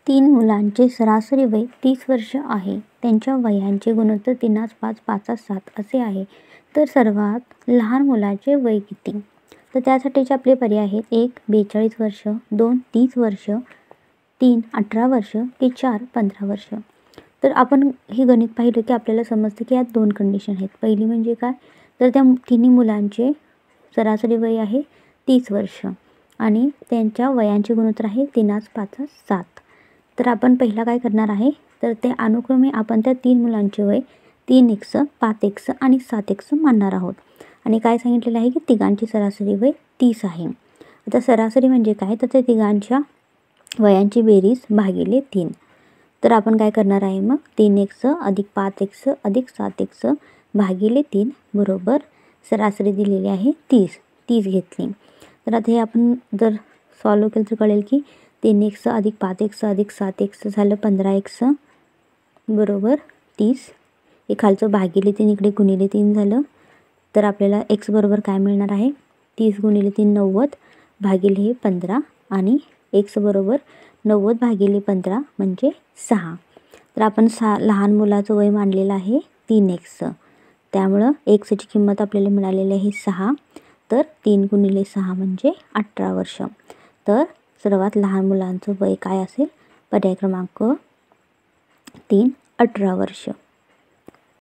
तीन मुलांचे सरासरी वय 30 वर्ष आहे. त्यांच्या वयांचे गुणोत्तर 3:5 5:7 असे आहे. तर सर्वात लहान मुलाचे वय किती? तर त्यासाठीचे आपले पर्याय आहेत. 1 42 वर्ष, 2 30 वर्ष, 3 18 वर्ष की 4 15 वर्ष. तर आपण हे गणित पाहिलं की आपल्याला समजतं की यात 2 कंडिशन आहेत. पहिली म्हणजे काय, तर त्या तिन्ही मुलांचे सरासरी वय आहे 30 वर्ष आणि त्यांच्या वयांचे गुणोत्तर आहे 3:5 7. तर आपण पहिला काय करणार आहे, तर ते अनुक्रमे आपण त्या 3 मुलांचे वय 3x 5x आणि 7x मानणार आहोत. आणि काय सांगितलेलं आहे की तिघांची सरासरी वय 30 आहे. आता सरासरी म्हणजे काय, तर त्या तिघांच्या वयांची बेरीज भागिले 3. तर आपण काय करणार आहे मग 3x अधिक 5x अधिक 7x भागिले 3 बरोबर सरासरी दिलेली आहे 30 घेतली. तर आता हे आपण जर सॉल्व केलं तर कळेल की 3x अधिक 5x अधिक 7x झालं 15x बरोबर 30. हे खालचं भागिले 3 इकडे गुणिले 3 झालं. तर आपल्याला x बरोबर काय मिळणार आहे, 30 गुणिले 3 90 भागिले हे 15 आणि x बरोबर 90 भागिले 15 म्हणजे 6. तर आपण लहान मुलाचं वय मानलेलं आहे 3x. त्यामुळं xची किंमत आपल्याला मिळालेली आहे 6. तर 3 गुणिले 6 म्हणजे 18 वर्ष. तर सर्वात लहान मुलांचं वय काय असेल, पर्याय क्रमांक 3 18 वर्ष.